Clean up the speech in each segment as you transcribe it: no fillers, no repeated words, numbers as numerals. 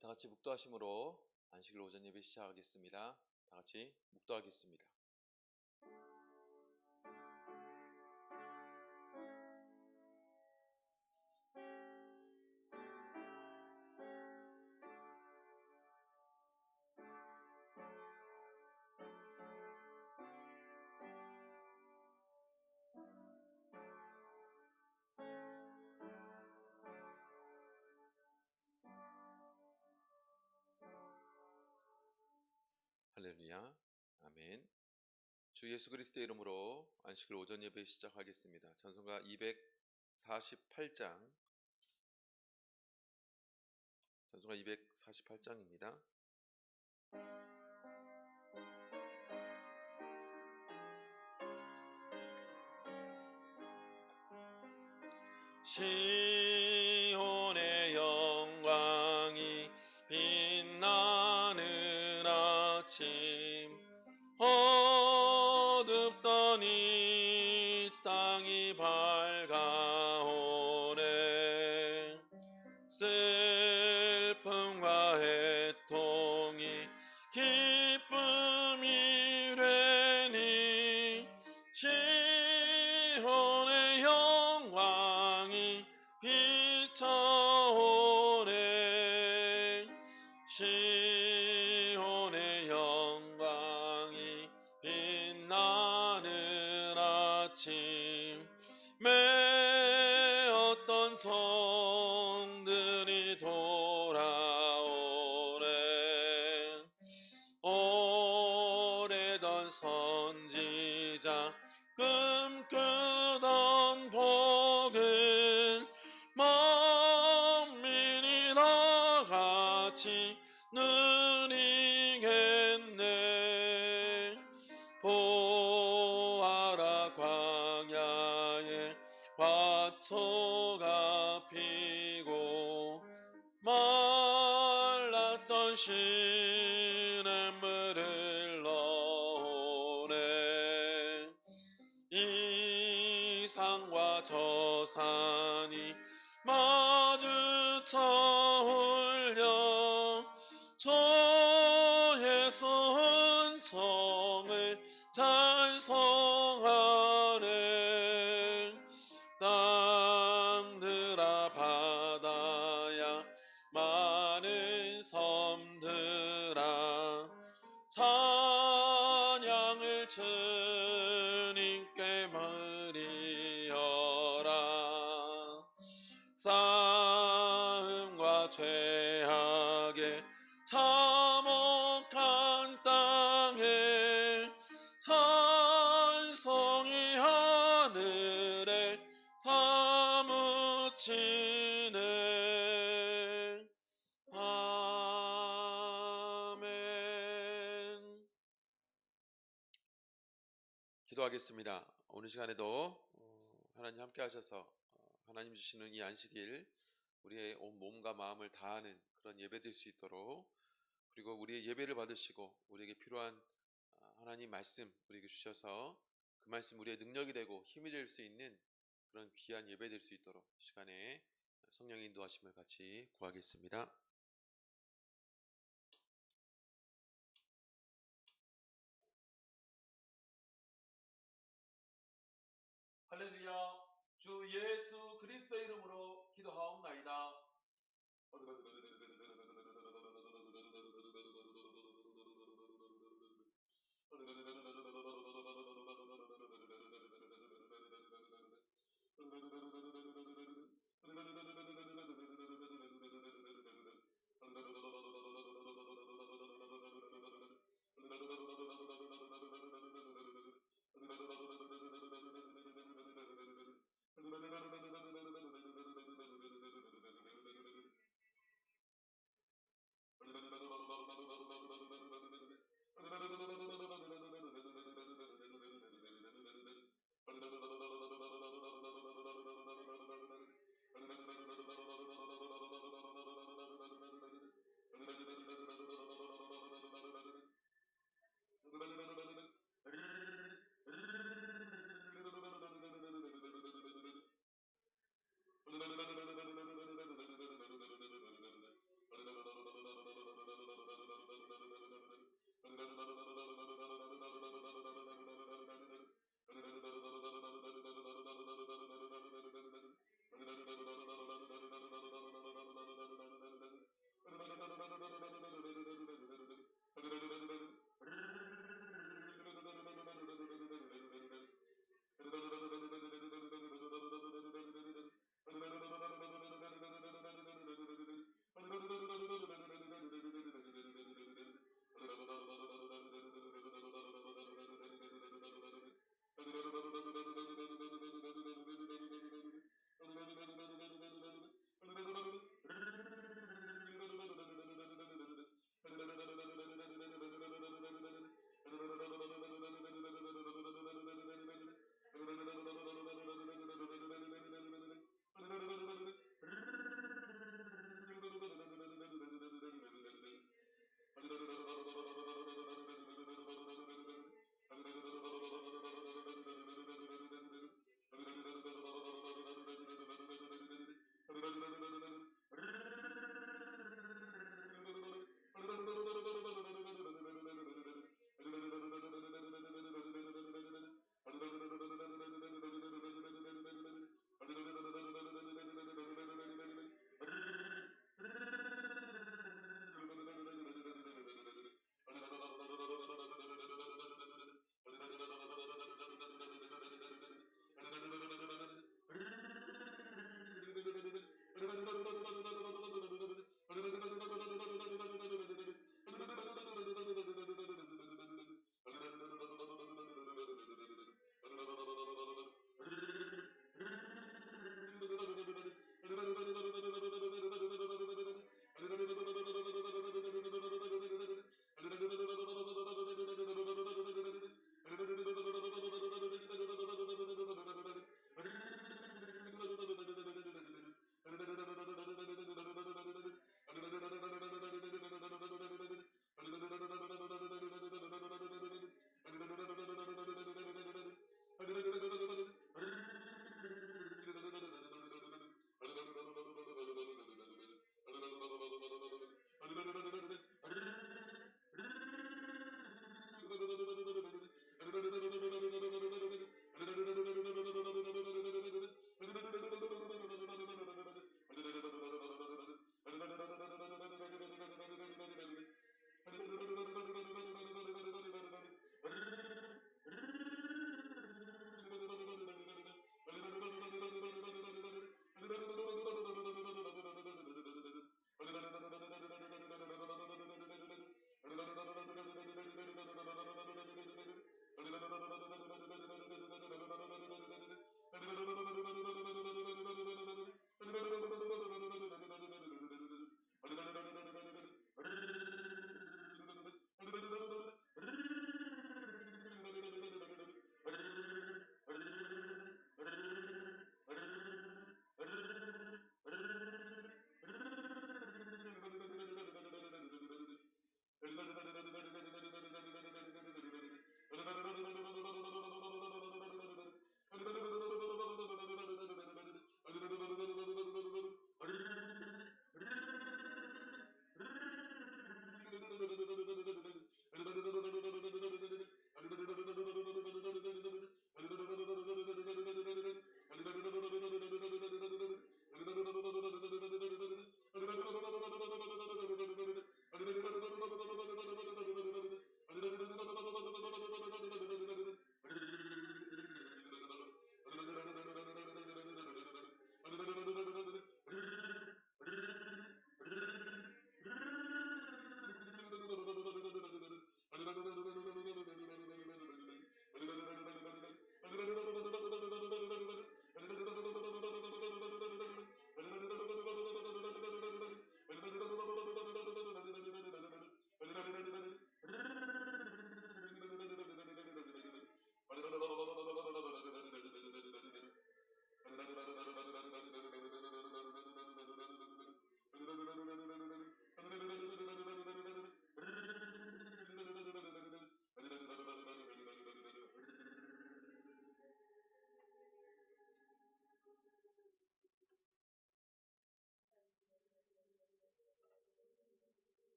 다 같이 묵도하심으로 안식일 오전 예배 시작하겠습니다. 다 같이 묵도하겠습니다. 할렐루야, 아멘. 주 예수 그리스도의 이름으로 안식일 오전 예배 시작하겠습니다. 찬송가 248장, 찬송가 248장입니다. 시온의 영광이 빛나는 아침, 어둡던 이 땅이 밝아오네. 슬픔과 애통이 기쁨이 되니 시온의 영광이 비춰오네. 시온의 영광이 빛나는 아침, 메었던 종들이 돌아오네. 오래던 선지자 꿈꾸던 복을 만민이 다 같이 누리겠네. 보아라, 광야에 화초가 피고 말랐던 시냇물을 흘러오네. 이 산과 저 산이 마주쳐 울려 주 예수 은총을 찬송하네. 땅들아 바다야 많은 섬들아 찬양을 주님께 드리어라. 싸움과 죄악에 참혹한 땅에 찬송이 하늘에 사무치네. 아멘. 기도하겠습니다. 오늘 시간에도 하나님 함께 하셔서 하나님 주시는 이 안식일 우리의 온 몸과 마음을 다하는 그런 예배 될 수 있도록, 그리고 우리의 예배를 받으시고 우리에게 필요한 하나님 말씀 우리에게 주셔서 그 말씀 우리의 능력이 되고 힘이 될 수 있는 그런 귀한 예배 될 수 있도록 이 시간에 성령의 인도하심을 같이 구하겠습니다. 할렐루야. 주 예수 그리스도의 이름으로 기도하옵나이다.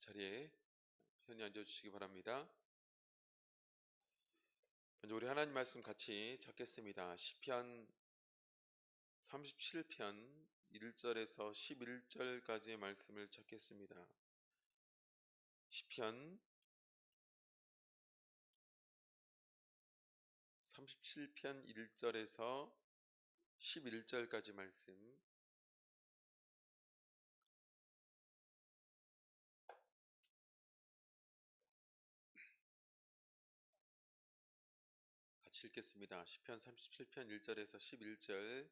자리에 편히 앉아주시기 바랍니다. 먼저 우리 하나님 말씀 같이 찾겠습니다. 시편 37편 1절에서 11절까지의 말씀을 찾겠습니다. 시편 37편 1절에서 11절까지 말씀 같이 읽겠습니다. 시편 37편 1절에서 11절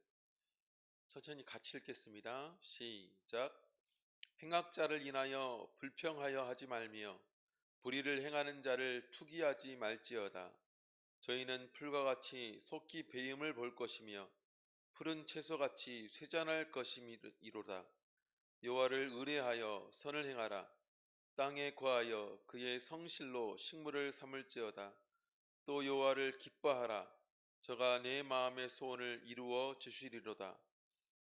천천히 같이 읽겠습니다. 시작. 행악자를 인하여 불평하여 하지 말며 불의를 행하는 자를 투기하지 말지어다. 저희는 풀과 같이 속히 배임을 볼 것이며 푸른 채소같이 쇠잔할 것이미로다. 여호와를 의뢰하여 선을 행하라. 땅에 거하여 그의 성실로 식물을 삼을지어다. 또 여호와를 기뻐하라. 저가 내 마음의 소원을 이루어 주시리로다.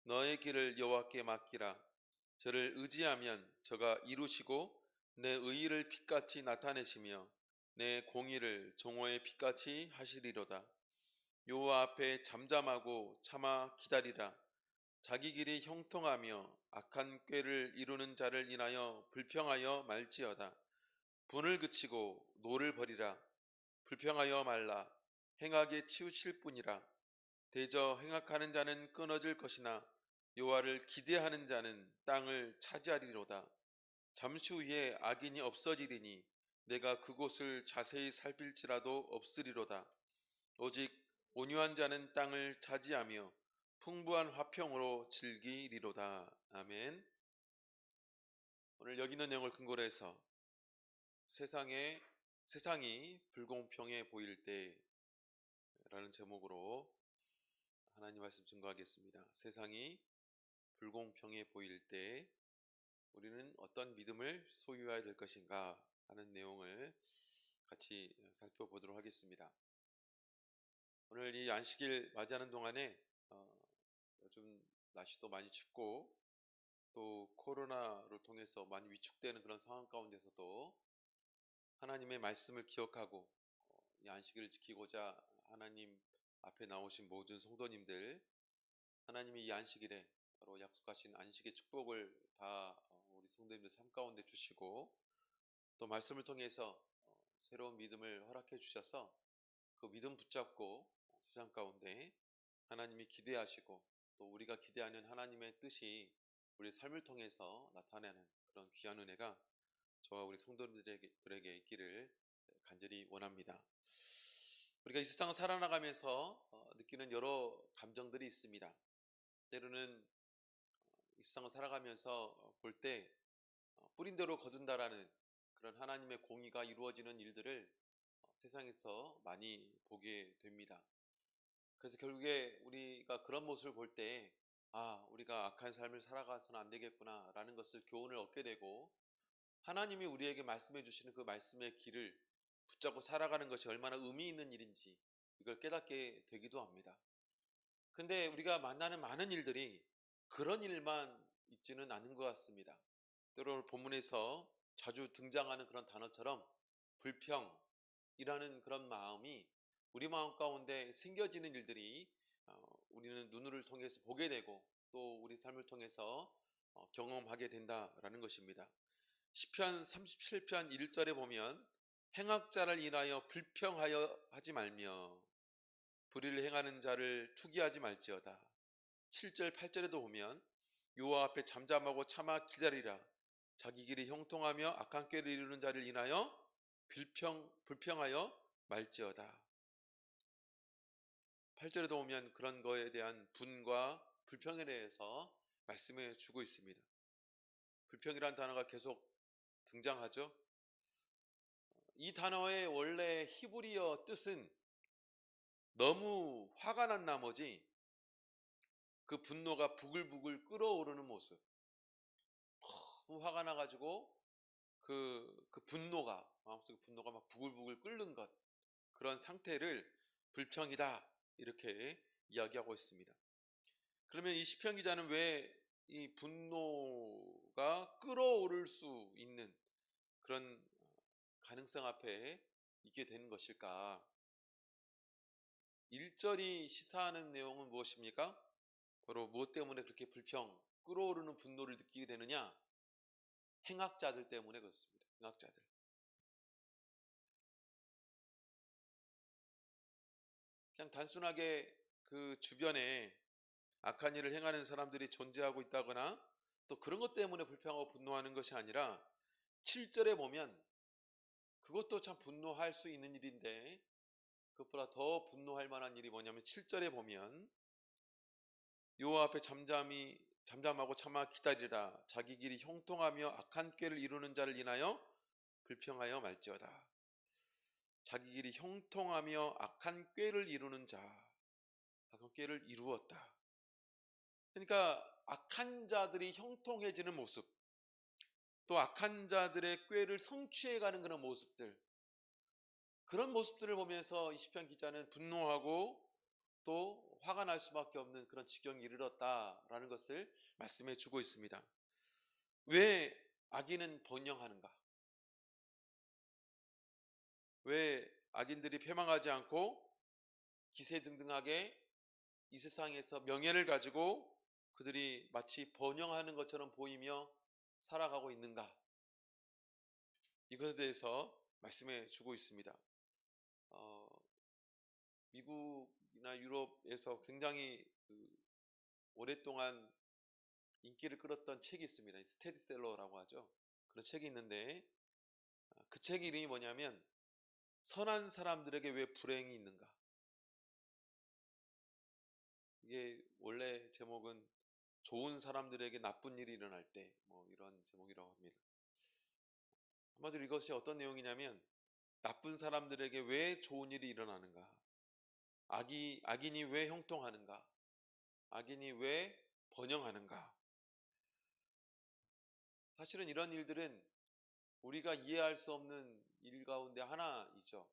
너의 길을 여호와께 맡기라. 저를 의지하면 저가 이루시고 내 의의를 빛같이 나타내시며 내 공의를 종호의 빛같이 하시리로다. 여호와 앞에 잠잠하고 참아 기다리라. 자기 길이 형통하며 악한 꾀를 이루는 자를 인하여 불평하여 말지어다. 분을 그치고 노를 버리라. 불평하여 말라. 행악에 치우칠 뿐이라. 대저 행악하는 자는 끊어질 것이나 여호와를 기대하는 자는 땅을 차지하리로다. 잠시 후에 악인이 없어지리니 내가 그곳을 자세히 살필지라도 없으리로다. 오직 온유한 자는 땅을 차지하며 풍부한 화평으로 즐기리로다. 아멘. 오늘 여기 있는 내용을 근거로 해서 세상이 불공평해 보일 때라는 제목으로 하나님 말씀 증거하겠습니다. 세상이 불공평해 보일 때 우리는 어떤 믿음을 소유해야 될 것인가 하는 내용을 같이 살펴보도록 하겠습니다. 오늘 이 안식일 맞이하는 동안에 요즘 날씨도 많이 춥고 또 코로나로 통해서 많이 위축되는 그런 상황 가운데서도 하나님의 말씀을 기억하고 이 안식일을 지키고자 하나님 앞에 나오신 모든 성도님들, 하나님이 이 안식일에 바로 약속하신 안식의 축복을 다 우리 성도님들 삶 가운데 주시고 또 말씀을 통해서 새로운 믿음을 허락해 주셔서 그 믿음 붙잡고 세상 가운데 하나님이 기대하시고 또 우리가 기대하는 하나님의 뜻이 우리 삶을 통해서 나타나는 그런 귀한 은혜가 저와 우리 성도들에게 있기를 간절히 원합니다. 우리가 이 세상을 살아나가면서 느끼는 여러 감정들이 있습니다. 때로는 이 세상을 살아가면서 볼 때 뿌린 대로 거둔다라는 그런 하나님의 공의가 이루어지는 일들을 세상에서 많이 보게 됩니다. 그래서 결국에 우리가 그런 모습을 볼 때 우리가 악한 삶을 살아가서는 안 되겠구나 라는 것을 교훈을 얻게 되고 하나님이 우리에게 말씀해 주시는 그 말씀의 길을 붙잡고 살아가는 것이 얼마나 의미 있는 일인지 이걸 깨닫게 되기도 합니다. 근데 우리가 만나는 많은 일들이 그런 일만 있지는 않은 것 같습니다. 때로 본문에서 자주 등장하는 그런 단어처럼 불평이라는 그런 마음이 우리 마음 가운데 생겨지는 일들이 우리는 눈을 통해서 보게 되고 또 우리 삶을 통해서 경험하게 된다라는 것입니다. 시편 37편 1절에 보면 행악자를 인하여 불평하여 하지 말며 불의를 행하는 자를 투기하지 말지어다. 7절 8절에도 보면 여호와 앞에 잠잠하고 참아 기다리라. 자기 길이 형통하며 악한 꾀를 이루는 자를 인하여 불평하여 말지어다. 8절에도 보면 그런 거에 대한 분과 불평에 대해서 말씀해 주고 있습니다. 불평이란 단어가 계속 등장하죠. 이 단어의 원래 히브리어 뜻은 너무 화가 난 나머지 그 분노가 부글부글 끓어오르는 모습, 너무 화가 나가지고 그 분노가 마음속에 분노가 막 부글부글 끓는 것, 그런 상태를 불평이다 이렇게 이야기하고 있습니다. 그러면 이 시편 기자는 왜 이 분노가 끓어오를 수 있는 그런 가능성 앞에 있게 되는 것일까? 1절이 시사하는 내용은 무엇입니까? 바로 무엇 때문에 그렇게 끓어오르는 분노를 느끼게 되느냐? 행악자들 때문에 그렇습니다. 행악자들. 그냥 단순하게 그 주변에 악한 일을 행하는 사람들이 존재하고 있다거나 또 그런 것 때문에 불평하고 분노하는 것이 아니라 7절에 보면 그것도 참 분노할 수 있는 일인데 그것보다 더 분노할 만한 일이 뭐냐면 7절에 보면 여호와 앞에 잠잠하고 참아 기다리라. 자기 길이 형통하며 악한 꾀를 이루는 자를 인하여 불평하여 말지어다. 자기 길이 형통하며 악한 꾀를 이루는 자, 악한 꾀를 이루었다. 그러니까 악한 자들이 형통해지는 모습, 또 악한 자들의 꾀를 성취해가는 그런 모습들, 그런 모습들을 보면서 이 시편 기자는 분노하고 또 화가 날 수밖에 없는 그런 지경에 이르렀다라는 것을 말씀해 주고 있습니다. 왜 악인은 번영하는가? 왜 악인들이 패망하지 않고 기세등등하게 이 세상에서 명예를 가지고 그들이 마치 번영하는 것처럼 보이며 살아가고 있는가? 이것에 대해서 말씀해 주고 있습니다. 미국이나 유럽에서 굉장히 오랫동안 인기를 끌었던 책이 있습니다. 스테디셀러라고 하죠. 그런 책이 있는데 그 책 이름이 뭐냐면 선한 사람들에게 왜 불행이 있는가? 이게 원래 제목은 좋은 사람들에게 나쁜 일이 일어날 때 뭐 이런 제목이라고 합니다. 한마디로 이것이 어떤 내용이냐면 나쁜 사람들에게 왜 좋은 일이 일어나는가? 악인이 왜 형통하는가? 악인이 왜 번영하는가? 사실은 이런 일들은 우리가 이해할 수 없는 일 가운데 하나이죠.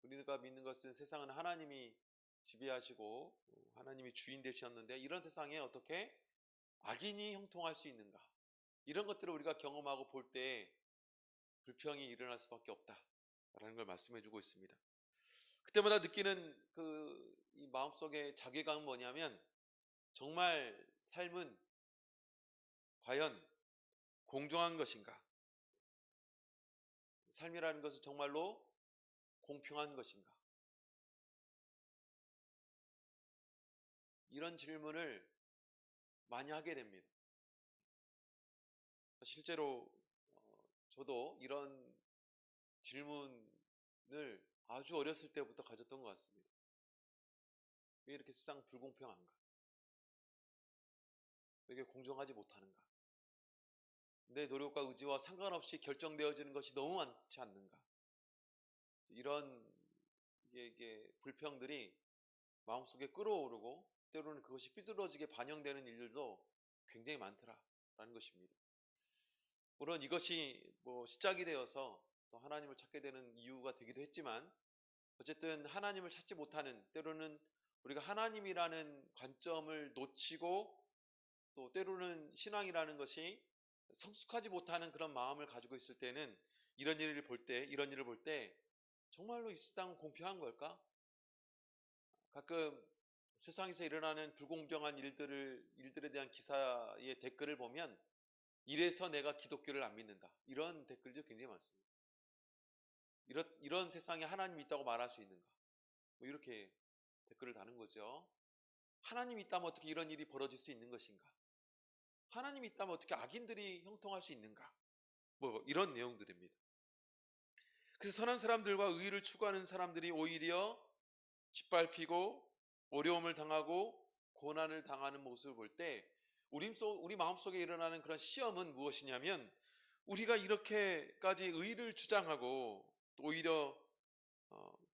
우리가 믿는 것은 세상은 하나님이 지배하시고 하나님이 주인 되셨는데 이런 세상에 어떻게 악인이 형통할 수 있는가? 이런 것들을 우리가 경험하고 볼 때 불평이 일어날 수밖에 없다라는 걸 말씀해 주고 있습니다. 그때마다 느끼는 이 마음속의 자괴감은 뭐냐면 정말 삶은 과연 공정한 것인가? 삶이라는 것은 정말로 공평한 것인가? 이런 질문을 많이 하게 됩니다. 실제로 저도 이런 질문을 아주 어렸을 때부터 가졌던 것 같습니다. 왜 이렇게 세상 불공평한가? 왜 이렇게 공정하지 못하는가? 내 노력과 의지와 상관없이 결정되어지는 것이 너무 많지 않는가? 이런 이게 불평들이 마음속에 끌어오르고 때로는 그것이 삐뚤어지게 반영되는 일들도 굉장히 많더라라는 것입니다. 물론 이것이 시작이 되어서 또 하나님을 찾게 되는 이유가 되기도 했지만 어쨌든 하나님을 찾지 못하는 때로는 우리가 하나님이라는 관점을 놓치고 또 때로는 신앙이라는 것이 성숙하지 못하는 그런 마음을 가지고 있을 때는 이런 일을 볼 때 정말로 이 세상은 공평한 걸까? 가끔 세상에서 일어나는 불공정한 일들에 대한 기사의 댓글을 보면 이래서 내가 기독교를 안 믿는다. 이런 댓글도 굉장히 많습니다. 이런 세상에 하나님이 있다고 말할 수 있는가? 뭐 이렇게 댓글을 다는 거죠. 하나님이 있다면 어떻게 이런 일이 벌어질 수 있는 것인가? 하나님이 있다면 어떻게 악인들이 형통할 수 있는가? 뭐 이런 내용들입니다. 그래서 선한 사람들과 의의를 추구하는 사람들이 오히려 짓밟히고 어려움을 당하고 고난을 당하는 모습을 볼 때 우리 마음속에 일어나는 그런 시험은 무엇이냐면 우리가 이렇게까지 의의를 주장하고 또 오히려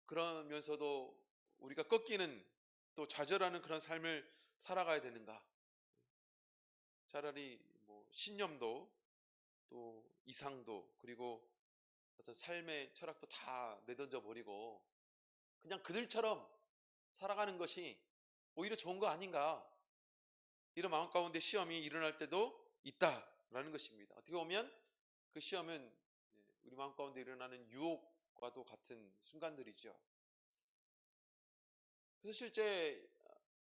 그러면서도 우리가 꺾이는 또 좌절하는 그런 삶을 살아가야 되는가? 차라리 뭐 신념도 또 이상도 그리고 어떤 삶의 철학도 다 내던져 버리고 그냥 그들처럼 살아가는 것이 오히려 좋은 거 아닌가? 이런 마음 가운데 시험이 일어날 때도 있다라는 것입니다. 어떻게 보면 그 시험은 우리 마음 가운데 일어나는 유혹과도 같은 순간들이죠. 그래서 실제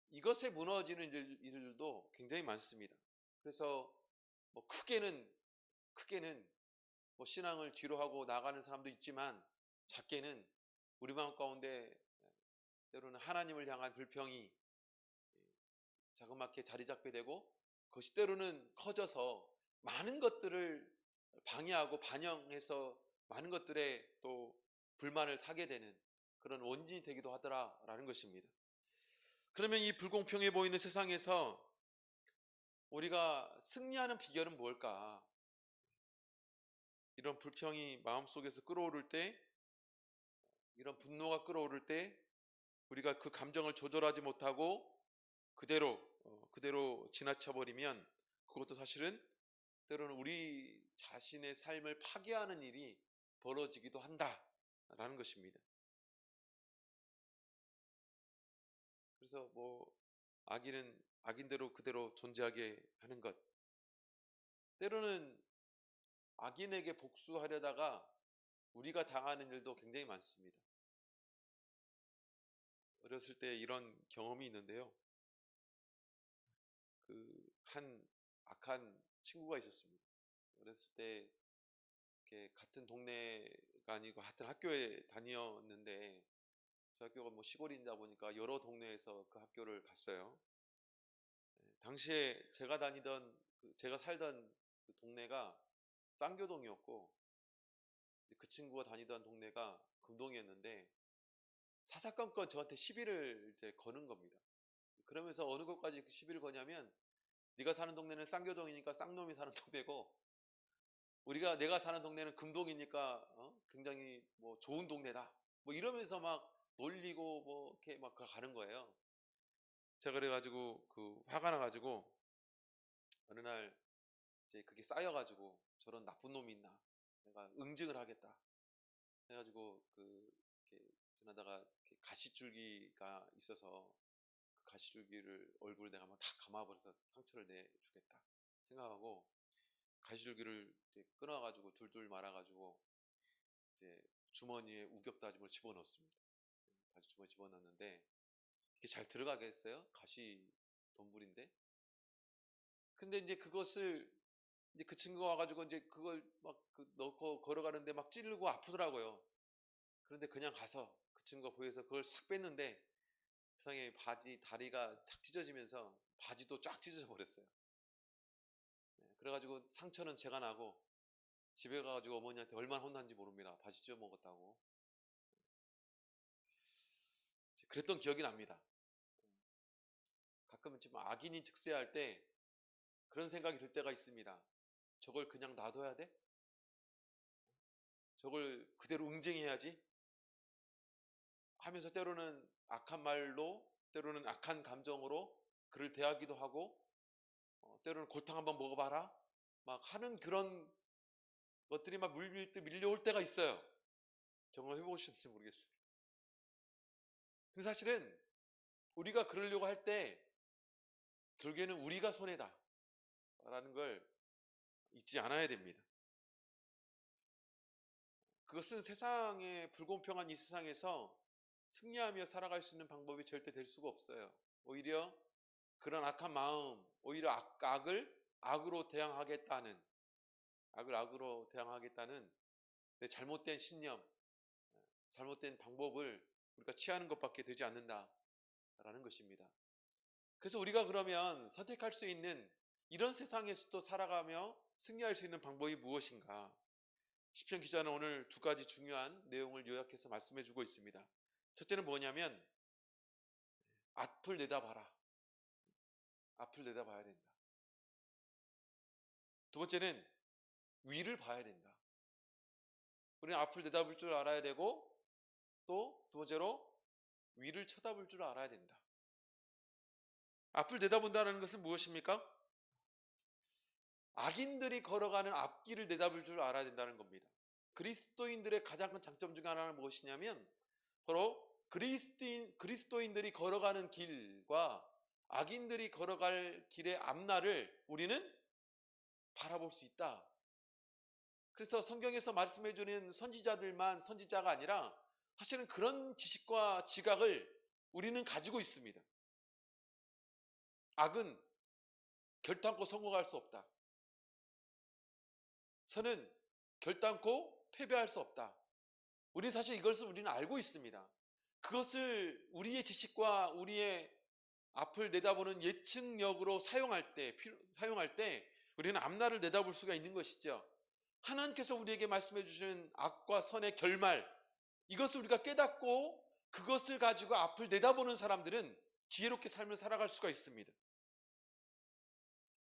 이것에 무너지는 일들도 굉장히 많습니다. 그래서 뭐 크게는 뭐 신앙을 뒤로 하고 나가는 사람도 있지만 작게는 우리 마음 가운데 때로는 하나님을 향한 불평이 자그맣게 자리 잡게 되고 그것이 때로는 커져서 많은 것들을 방해하고 반영해서 많은 것들에 또 불만을 사게 되는 그런 원인이 되기도 하더라라는 것입니다. 그러면 이 불공평해 보이는 세상에서 우리가 승리하는 비결은 뭘까? 이런 불평이 마음속에서 끌어오를 때, 이런 분노가 끌어오를 때 우리가 그 감정을 조절하지 못하고 그대로 지나쳐 버리면 그것도 사실은 때로는 우리 자신의 삶을 파괴하는 일이 벌어지기도 한다라는 것입니다. 그래서 뭐 악인대로 그대로 존재하게 하는 것. 때로는 악인에게 복수하려다가 우리가 당하는 일도 굉장히 많습니다. 어렸을 때 이런 경험이 있는데요. 그 한 악한 친구가 있었습니다. 어렸을 때 이렇게 같은 동네가 아니고 같은 학교에 다녔는데 저 학교가 뭐 시골이다 보니까 여러 동네에서 그 학교를 갔어요. 당시에 제가 살던 그 동네가 쌍교동이었고 그 친구가 다니던 동네가 금동이었는데 사사건건 저한테 시비를 이제 거는 겁니다. 그러면서 어느 것까지 그 시비를 거냐면 네가 사는 동네는 쌍교동이니까 쌍놈이 사는 동네고 내가 사는 동네는 금동이니까 굉장히 뭐 좋은 동네다. 뭐 이러면서 막 놀리고 뭐 이렇게 막 가는 거예요. 제가 그래가지고 그 화가 나가지고 어느 날 이제 그게 쌓여가지고 저런 나쁜 놈이 있나 내가 응징을 하겠다 해가지고 이렇게 지나다가 이렇게 가시줄기가 있어서 그 가시줄기를 얼굴 내가 막 다 감아버려서 상처를 내주겠다 생각하고 가시줄기를 이렇게 끊어가지고 둘둘 말아가지고 이제 주머니에 우겹다짐을 집어넣습니다. 가시 주머니 집어넣는데 이게 잘 들어가겠어요? 가시 덤불인데. 근데 이제 그것을 이제 그 친구가 와가지고 이제 그걸 막 넣고 걸어가는데 막 찌르고 아프더라고요. 그런데 그냥 가서 그 친구가 보여서 그걸 싹 뺐는데 세상에 다리가 착 찢어지면서 바지도 쫙 찢어져 버렸어요. 그래가지고 상처는 제가 나고 집에 가가지고 어머니한테 얼마나 혼났는지 모릅니다. 바지 찢어 먹었다고. 그랬던 기억이 납니다. 가끔은 좀 악인이 즉세할 때 그런 생각이 들 때가 있습니다. 저걸 그냥 놔둬야 돼? 저걸 그대로 응징해야지? 하면서 때로는 악한 말로 때로는 악한 감정으로 그를 대하기도 하고 때로는 골탕 한번 먹어봐라 막 하는 그런 것들이 막 물밀듯 밀려올 때가 있어요. 경험해 보셨는지 모르겠습니다. 근데 사실은 우리가 그러려고 할 때 결국에는 우리가 손해다. 라는 걸 잊지 않아야 됩니다. 그것은 세상의 불공평한 이 세상에서 승리하며 살아갈 수 있는 방법이 절대 될 수가 없어요. 오히려 그런 악한 마음, 오히려 악을 악으로 대항하겠다는, 악을 악으로 대항하겠다는 잘못된 신념, 잘못된 방법을 우리가 취하는 것밖에 되지 않는다라는 것입니다. 그래서 우리가 그러면 선택할 수 있는, 이런 세상에서도 살아가며 승리할 수 있는 방법이 무엇인가? 시편 기자는 오늘 두 가지 중요한 내용을 요약해서 말씀해 주고 있습니다. 첫째는 뭐냐면 앞을 내다봐라. 앞을 내다봐야 된다. 두 번째는 위를 봐야 된다. 우리는 앞을 내다볼 줄 알아야 되고, 또 두 번째로 위를 쳐다볼 줄 알아야 된다. 앞을 내다본다는 것은 무엇입니까? 악인들이 걸어가는 앞길을 내다볼 줄 알아야 된다는 겁니다. 그리스도인들의 가장 큰 장점 중 하나는 무엇이냐면 바로 그리스도인들이 걸어가는 길과 악인들이 걸어갈 길의 앞날을 우리는 바라볼 수 있다. 그래서 성경에서 말씀해 주는 선지자들만 선지자가 아니라 사실은 그런 지식과 지각을 우리는 가지고 있습니다. 악은 결단코 성공할 수 없다. 선은 결단코 패배할 수 없다. 우리는 사실 이것을 우리는 알고 있습니다. 그것을 우리의 지식과 우리의 앞을 내다보는 예측력으로 사용할 때 우리는 앞날을 내다볼 수가 있는 것이죠. 하나님께서 우리에게 말씀해 주시는 악과 선의 결말, 이것을 우리가 깨닫고 그것을 가지고 앞을 내다보는 사람들은 지혜롭게 삶을 살아갈 수가 있습니다.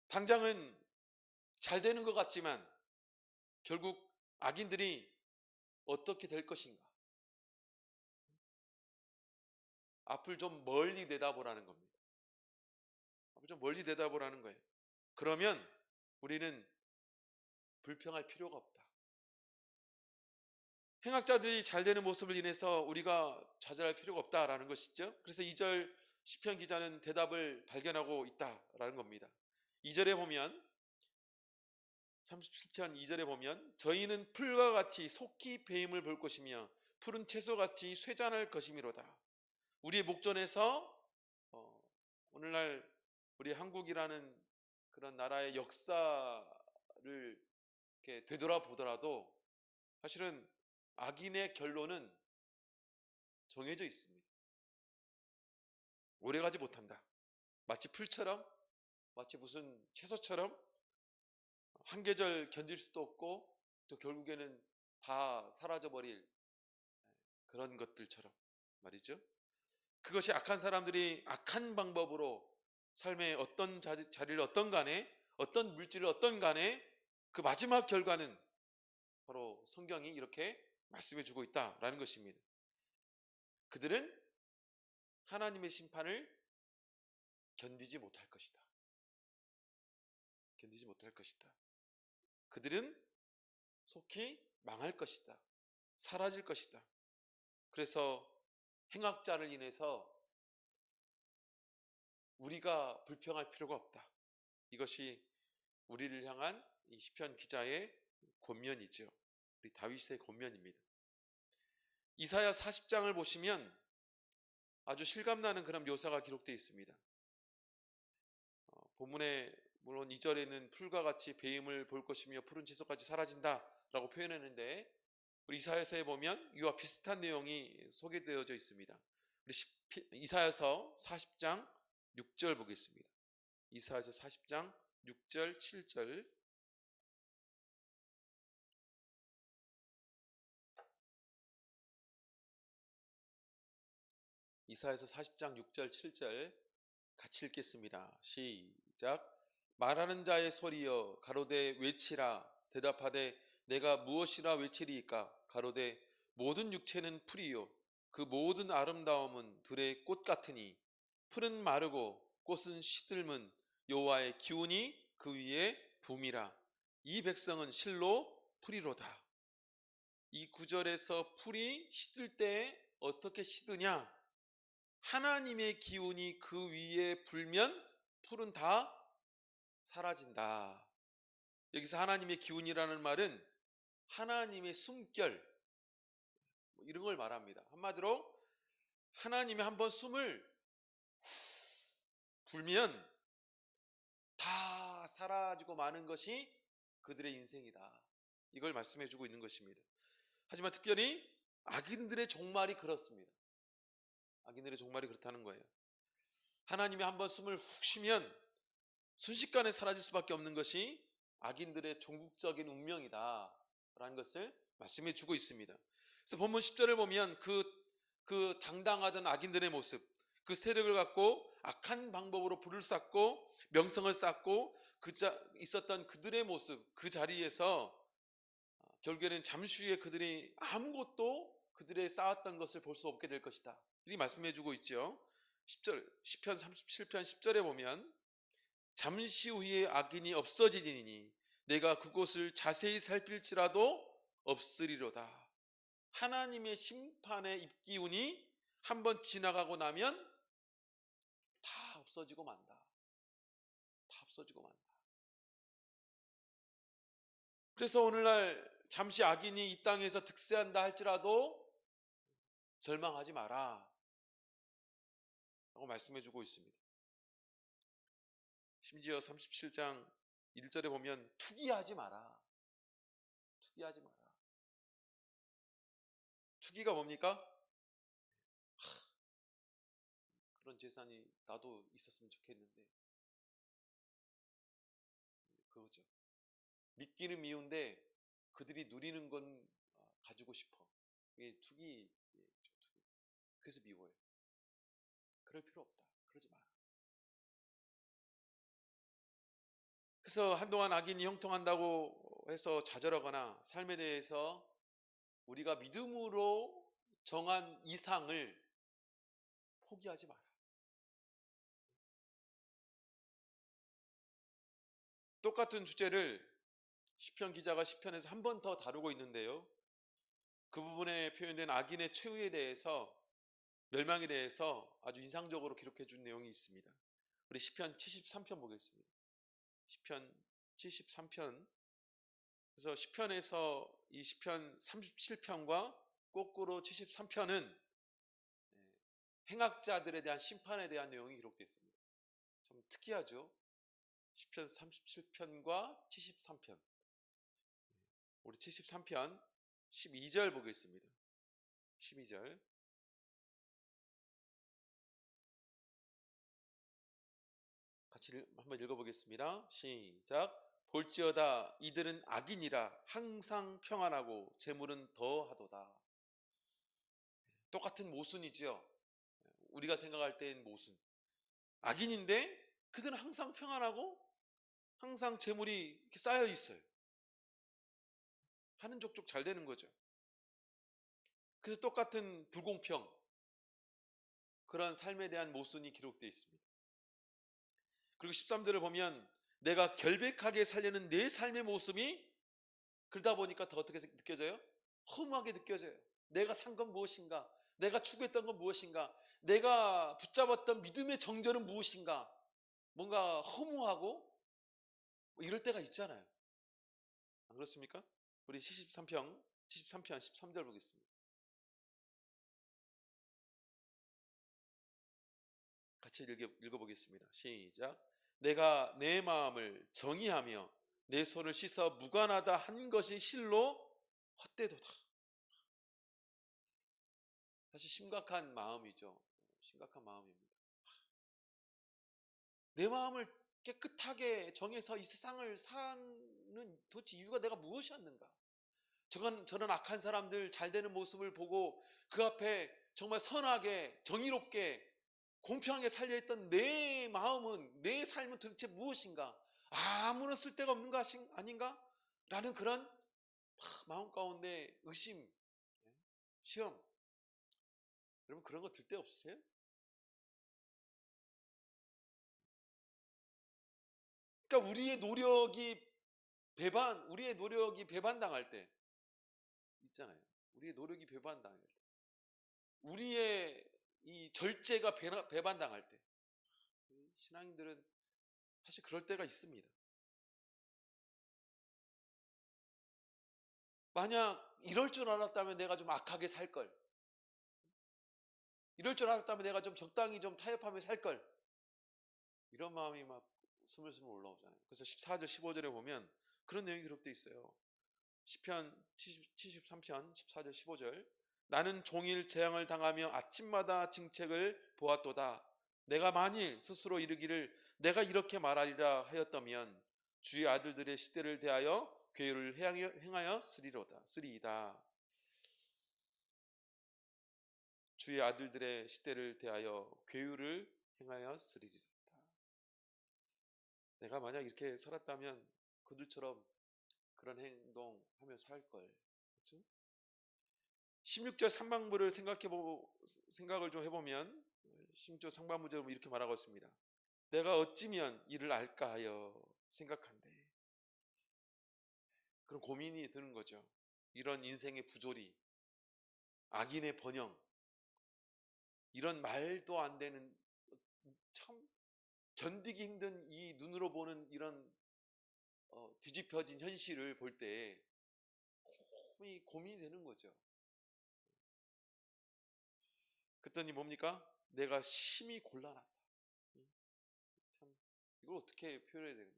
당장은 잘 되는 것 같지만 결국 악인들이 어떻게 될 것인가? 앞을 좀 멀리 내다보라는 겁니다. 앞을 좀 멀리 내다보라는 거예요. 그러면 우리는 불평할 필요가 없다. 행악자들이 잘 되는 모습을 인해서 우리가 좌절할 필요가 없다라는 것이죠. 그래서 2절 시편 기자는 대답을 발견하고 있다라는 겁니다. 2절에 보면 37편 2절에 보면 저희는 풀과 같이 속히 배임을 볼 것이며 푸른 채소같이 쇠잔할 것이미로다. 우리의 목전에서 오늘날 우리 한국이라는 그런 나라의 역사를 이렇게 되돌아보더라도 사실은 악인의 결론은 정해져 있습니다. 오래가지 못한다. 마치 풀처럼, 마치 무슨 채소처럼 한 계절 견딜 수도 없고 또 결국에는 다 사라져버릴 그런 것들처럼 말이죠. 그것이 악한 사람들이 악한 방법으로 삶의 어떤 자리를 어떤 간에, 어떤 물질을 어떤 간에 그 마지막 결과는 바로 성경이 이렇게 말씀해 주고 있다라는 것입니다. 그들은 하나님의 심판을 견디지 못할 것이다. 견디지 못할 것이다. 그들은 속히 망할 것이다. 사라질 것이다. 그래서 행악자를 인해서 우리가 불평할 필요가 없다. 이것이 우리를 향한 이 시편 기자의 권면이죠. 우리 다윗의 권면입니다. 이사야 40장을 보시면 아주 실감나는 그런 묘사가 기록되어 있습니다. 본문에 물론 2절에는 풀과 같이 배임을 볼 것이며 푸른 채소까지 사라진다라고 표현했는데 우리 이사야서에 보면 이와 비슷한 내용이 소개되어져 있습니다. 우리 이사야서 40장 6절 보겠습니다. 이사야서 40장 6절 7절 이사야서 40장 6절 7절 같이 읽겠습니다. 시작. 말하는 자의 소리여 가로되 외치라. 대답하되 내가 무엇이라 외치리이까. 가로되 모든 육체는 풀이요 그 모든 아름다움은 들의 꽃 같으니 풀은 마르고 꽃은 시들문 여호와의 기운이 그 위에 붐이라. 이 백성은 실로 풀이로다. 이 구절에서 풀이 시들 때 어떻게 시드냐? 하나님의 기운이 그 위에 불면 풀은 다 사라진다. 여기서 하나님의 기운이라는 말은 하나님의 숨결, 뭐 이런 걸 말합니다. 한마디로 하나님이 한번 숨을 불면 다 사라지고 마는 것이 그들의 인생이다. 이걸 말씀해 주고 있는 것입니다. 하지만 특별히 악인들의 종말이 그렇습니다. 악인들의 종말이 그렇다는 거예요. 하나님이 한번 숨을 훅 쉬면 순식간에 사라질 수밖에 없는 것이 악인들의 종국적인 운명이다 라는 것을 말씀해 주고 있습니다. 그래서 본문 10절을 보면 그 당당하던 악인들의 모습, 그 세력을 갖고 악한 방법으로 불을 쌓고 명성을 쌓고 있었던 그들의 모습, 그 자리에서 결국에는 잠시 후에 그들이 아무것도 그들의 쌓았던 것을 볼 수 없게 될 것이다. 이렇게 말씀해 주고 있죠. 10절, 시편 37편 10절에 보면 잠시 후에 악인이 없어지리니 내가 그곳을 자세히 살필지라도 없으리로다. 하나님의 심판의 입기운이 한번 지나가고 나면 다 없어지고 만다. 다 없어지고 만다. 그래서 오늘날 잠시 악인이 이 땅에서 득세한다 할지라도 절망하지 마라 라고 말씀해 주고 있습니다. 심지어 37장 1절에 보면 투기하지 마라. 투기하지 마라. 투기가 뭡니까? 그런 재산이 나도 있었으면 좋겠는데, 그거죠. 믿기는 미운데 그들이 누리는 건 가지고 싶어. 이게 투기. 그래서 미워요. 그럴 필요 없다. 그러지 마라. 그래서 한동안 악인이 형통한다고 해서 좌절하거나 삶에 대해서 우리가 믿음으로 정한 이상을 포기하지 마라. 똑같은 주제를 시편 기자가 시편에서 한 번 더 다루고 있는데요. 그 부분에 표현된 악인의 최후에 대해서, 멸망에 대해서 아주 인상적으로 기록해 준 내용이 있습니다. 우리 시편 73편 보겠습니다. 시편 73편. 그래서 시편에서 이 시편 37편과 거꾸로 73편은 행악자들에 대한 심판에 대한 내용이 기록되어 있습니다. 참 특이하죠. 시편 37편과 73편. 우리 73편 12절 보겠습니다. 12절. 같이 한번 읽어보겠습니다. 시작. 볼지어다 이들은 악인이라 항상 평안하고 재물은 더하도다. 똑같은 모순이죠. 우리가 생각할 때는 모순. 악인인데 그들은 항상 평안하고 항상 재물이 이렇게 쌓여 있어요. 하는 족족 잘 되는 거죠. 그래서 똑같은 불공평, 그런 삶에 대한 모순이 기록되어 있습니다. 그리고 13절을 보면 내가 결백하게 살려는 내 삶의 모습이 그러다 보니까 더 어떻게 느껴져요? 허무하게 느껴져요. 내가 산 건 무엇인가? 내가 추구했던 건 무엇인가? 내가 붙잡았던 믿음의 정절은 무엇인가? 뭔가 허무하고 뭐 이럴 때가 있잖아요. 안 그렇습니까? 우리 73편 13절 보겠습니다. 같이 읽어보겠습니다. 시작. 내가 내 마음을 정의하며 내 손을 씻어 무관하다 한 것이 실로 헛되도다. 사실 심각한 마음이죠. 심각한 마음입니다. 내 마음을 깨끗하게 정해서 이 세상을 사는 도대체 이유가 내가 무엇이었는가? 저는 악한 사람들 잘 되는 모습을 보고 그 앞에 정말 선하게 정의롭게 공평하게 살려있던 내 마음은, 내 삶은 도대체 무엇인가? 아무런 쓸데가 없는 것 아닌가? 라는 그런 마음 가운데 의심, 시험. 여러분 그런 거 들 때 없으세요? 그러니까 우리의 노력이 배반당할 때 있잖아요. 우리의 노력이 배반당할 때, 우리의 이 절제가 배반당할 때, 신앙인들은 사실 그럴 때가 있습니다. 만약 이럴 줄 알았다면 내가 좀 악하게 살 걸. 이럴 줄 알았다면 내가 좀 적당히 좀 타협하며 살 걸. 이런 마음이 막 스물스물 올라오잖아요. 그래서 14절 15절에 보면 그런 내용이 기록되어 있어요. 시편 73편 14절 15절. 나는 종일 재앙을 당하며 아침마다 징책을 보았도다. 내가 만일 스스로 이르기를 내가 이렇게 말하리라 하였다면 주의 아들들의 시대를 대하여 괴유를 행하여 쓰리이다. 주의 아들들의 시대를 대하여 괴유를 행하여 쓰리이다. 내가 만약 이렇게 살았다면 그들처럼 그런 행동하며 살 걸. 그렇죠? 16절 상반부를 생각을 좀 해보면 16절 상반부를 이렇게 말하고 있습니다. 내가 어찌면 이를 알까 하여 생각한대. 그런 고민이 드는 거죠. 이런 인생의 부조리, 악인의 번영, 이런 말도 안 되는 참 견디기 힘든 이 눈으로 보는 이런 뒤집혀진 현실을 볼 때 고민이 되는 거죠. 그랬더니 뭡니까? 내가 심히 곤란하다. 참 이걸 어떻게 표현해야 되느냐?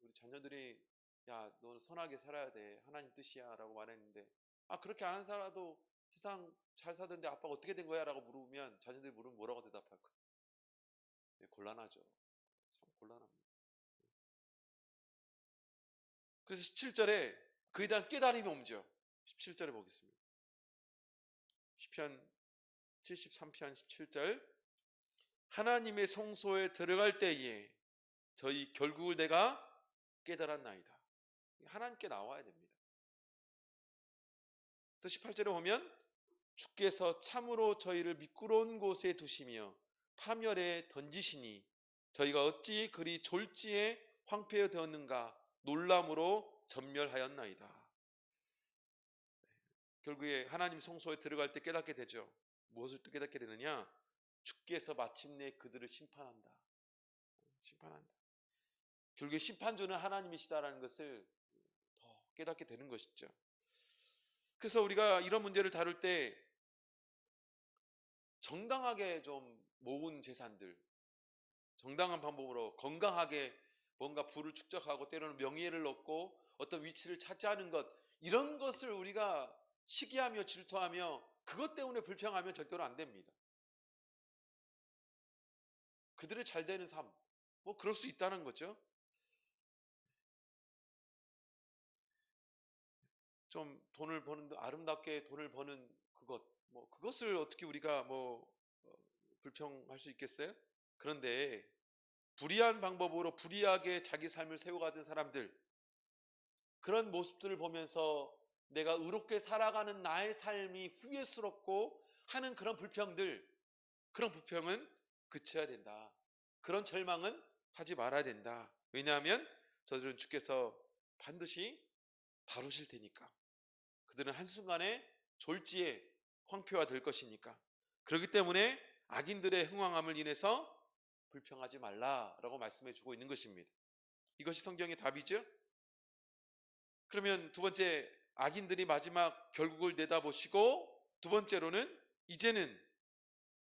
우리 자녀들이 야, 너는 선하게 살아야 돼. 하나님 뜻이야 라고 말했는데 그렇게 안 살아도 세상 잘 사던데 아빠가 어떻게 된 거야? 라고 물으면 자녀들이 물으면 뭐라고 대답할까? 네, 곤란하죠. 참 곤란합니다. 그래서 17절에 그에 대한 깨달음이 옮죠. 17절에 보겠습니다. 시편 73편 17절. 하나님의 성소에 들어갈 때에 저희 결국을 내가 깨달았나이다. 하나님께 나와야 됩니다. 또 18절에 보면 주께서 참으로 저희를 미끄러운 곳에 두시며 파멸에 던지시니 저희가 어찌 그리 졸지에 황폐해 되었는가 놀람으로 전멸하였나이다. 결국에 하나님 성소에 들어갈 때 깨닫게 되죠. 무엇을 또 깨닫게 되느냐? 주께서 마침내 그들을 심판한다. 심판한다. 결국에 심판주는 하나님이시다라는 것을 더 깨닫게 되는 것이죠. 그래서 우리가 이런 문제를 다룰 때 정당하게 좀 모은 재산들, 정당한 방법으로 건강하게 뭔가 부를 축적하고 때로는 명예를 얻고 어떤 위치를 차지하는 것, 이런 것을 우리가 시기하며 질투하며 그것 때문에 불평하면 절대로 안 됩니다. 그들의 잘 되는 삶, 뭐 그럴 수 있다는 거죠. 좀 돈을 버는, 아름답게 돈을 버는 그것, 뭐 그것을 어떻게 우리가 불평할 수 있겠어요? 그런데 불의한 방법으로 불의하게 자기 삶을 세워가던 사람들, 그런 모습들을 보면서 내가 의롭게 살아가는 나의 삶이 후회스럽고 하는 그런 불평들, 그런 불평은 그쳐야 된다. 그런 절망은 하지 말아야 된다. 왜냐하면 저들은 주께서 반드시 다루실 테니까. 그들은 한순간에 졸지에 황폐화 될 것이니까. 그렇기 때문에 악인들의 흥황함을 인해서 불평하지 말라라고 말씀해 주고 있는 것입니다. 이것이 성경의 답이죠. 그러면 두 번째, 악인들이 마지막 결국을 내다보시고, 두 번째로는 이제는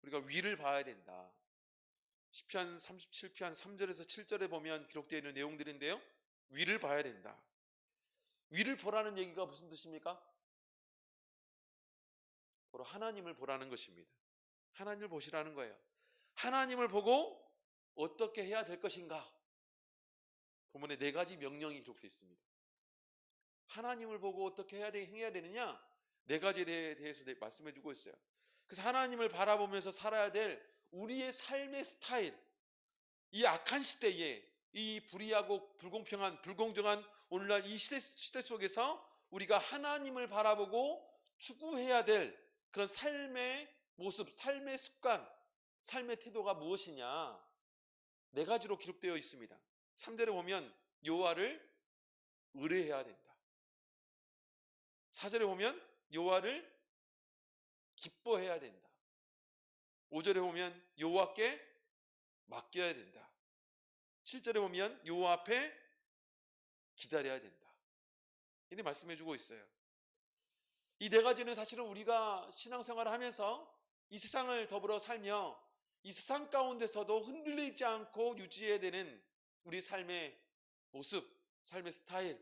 우리가 위를 봐야 된다. 시편 37편 3절에서 7절에 보면 기록되어 있는 내용들인데요, 위를 봐야 된다. 위를 보라는 얘기가 무슨 뜻입니까? 바로 하나님을 보라는 것입니다. 하나님을 보시라는 거예요. 하나님을 보고 어떻게 해야 될 것인가? 본문에 4가지 명령이 기록되어 있습니다. 하나님을 보고 어떻게 행해야 되느냐? 4가지에 대해서 말씀해 주고 있어요. 그래서 하나님을 바라보면서 살아야 될 우리의 삶의 스타일, 이 악한 시대에, 이 불의하고 불공평한, 불공정한 오늘날 이 시대 속에서 우리가 하나님을 바라보고 추구해야 될 그런 삶의 모습, 삶의 습관, 삶의 태도가 무엇이냐? 4가지로 기록되어 있습니다. 3절에 보면 여호와를 의뢰해야 된다. 4절에 보면 여호와를 기뻐해야 된다. 5절에 보면 여호와께 맡겨야 된다. 7절에 보면 여호와 앞에 기다려야 된다. 이렇게 말씀해주고 있어요. 이 네 가지는 사실은 우리가 신앙생활을 하면서 이 세상을 더불어 살며 이 세상 가운데서도 흔들리지 않고 유지해야 되는 우리 삶의 모습, 삶의 스타일,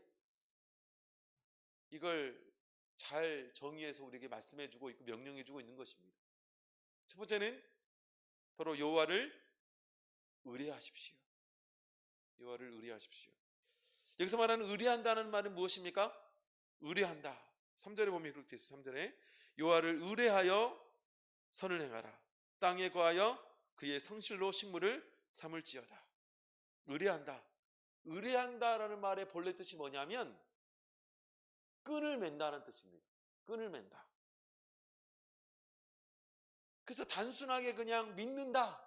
이걸 잘 정의해서 우리에게 말씀해주고 있고 명령해주고 있는 것입니다. 첫 번째는 바로 여호와를 의뢰하십시오. 여호와를 의뢰하십시오. 여기서 말하는 의뢰한다는 말은 무엇입니까? 의뢰한다. 3절에 보면 그렇게 되어 있어요. 3절에 여호와를 의뢰하여 선을 행하라. 땅에 거하여 그의 성실로 식물을 삼을지어다. 의뢰한다. 의뢰한다라는 말의 본래 뜻이 뭐냐면 끈을 맨다는 뜻입니다. 끈을 맨다. 그래서 단순하게 그냥 믿는다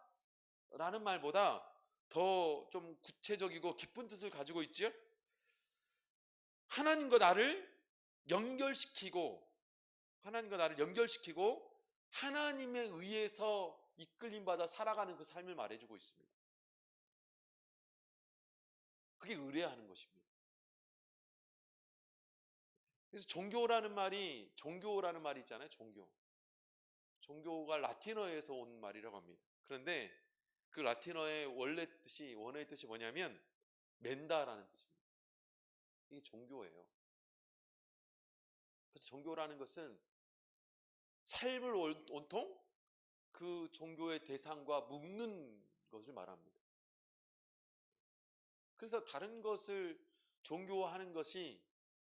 라는 말보다 더 좀 구체적이고 깊은 뜻을 가지고 있지요. 하나님과 나를 연결시키고 하나님에 의해서 이끌림 받아 살아가는 그 삶을 말해주고 있습니다. 그게 의뢰하는 것입니다. 그래서 종교라는 말이 있잖아요. 종교가 라틴어에서 온 말이라고 합니다. 그런데 그 라틴어의 원어의 뜻이 뭐냐면 맨다라는 뜻입니다. 이게 종교예요. 그래서 종교라는 것은 삶을 온통 그 종교의 대상과 묶는 것을 말합니다. 그래서 다른 것을 종교화하는 것이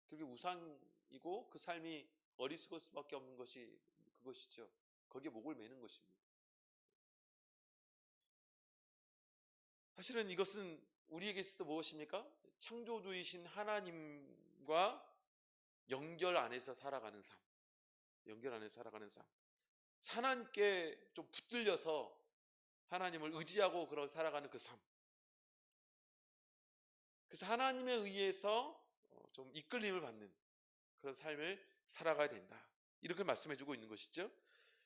그게 우상이고 그 삶이 어리석을 수밖에 없는 것이 그것이죠. 거기에 목을 매는 것입니다. 사실은 이것은 우리에게 있어서 무엇입니까? 창조주이신 하나님과 연결 안에서 살아가는 삶. 하나님께 좀 붙들려서 하나님을 의지하고 그런 살아가는 그 삶. 그래서 하나님에 의해서 좀 이끌림을 받는 그런 삶을 살아가야 된다. 이렇게 말씀해주고 있는 것이죠.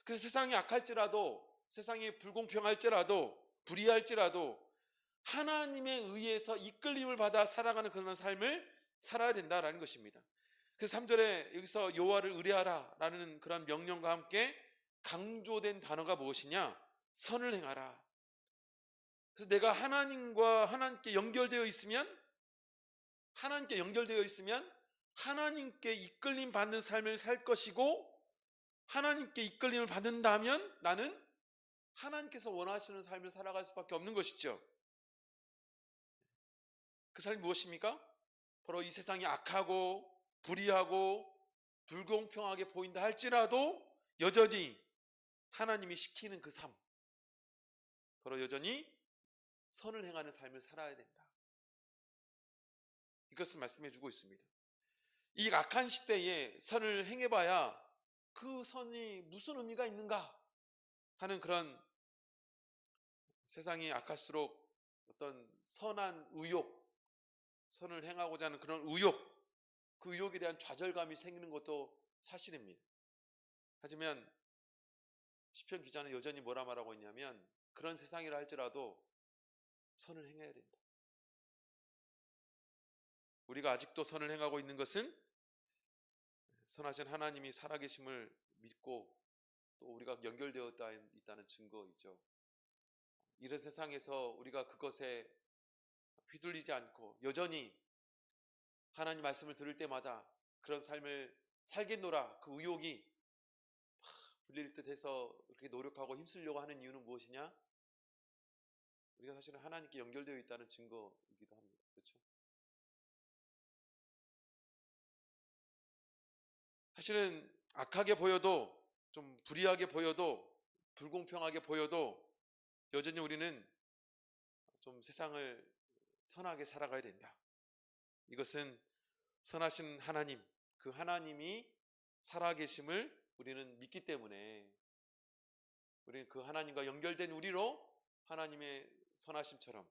그래서 세상이 악할지라도, 세상이 불공평할지라도, 불의할지라도 하나님에 의해서 이끌림을 받아 살아가는 그런 삶을 살아야 된다라는 것입니다. 그래서 3절에 여기서 여호와를 의뢰하라 라는 그런 명령과 함께 강조된 단어가 무엇이냐? 선을 행하라. 그래서 내가 하나님께 연결되어 있으면 하나님께 이끌림 받는 삶을 살 것이고, 하나님께 이끌림을 받는다면 나는 하나님께서 원하시는 삶을 살아갈 수밖에 없는 것이죠. 그 삶이 무엇입니까? 바로 이 세상이 악하고 불의하고 불공평하게 보인다 할지라도 여전히 하나님이 시키는 그 삶, 바로 여전히 선을 행하는 삶을 살아야 된다. 이것을 말씀해 주고 있습니다. 이 악한 시대에 선을 행해봐야 그 선이 무슨 의미가 있는가 하는 그런, 세상이 악할수록 어떤 선한 의욕, 선을 행하고자 하는 그런 의욕, 그 의욕에 대한 좌절감이 생기는 것도 사실입니다. 하지만 시편 기자는 여전히 뭐라 말하고 있냐면 그런 세상이라 할지라도 선을 행해야 된다. 우리가 아직도 선을 행하고 있는 것은 선하신 하나님이 살아계심을 믿고 또 우리가 연결되어 있다는 증거이죠. 이런 세상에서 우리가 그것에 휘둘리지 않고 여전히 하나님 말씀을 들을 때마다 그런 삶을 살겠노라, 그 의욕이 불릴 듯 해서 그렇게 노력하고 힘쓰려고 하는 이유는 무엇이냐? 우리가 사실은 하나님께 연결되어 있다는 증거이기도 합니다. 그렇죠? 사실은 악하게 보여도, 좀 불의하게 보여도, 불공평하게 보여도 여전히 우리는 좀 세상을 선하게 살아가야 된다. 이것은 선하신 하나님, 그 하나님이 살아계심을 우리는 믿기 때문에 우리는 그 하나님과 연결된 우리로 하나님의 선하심처럼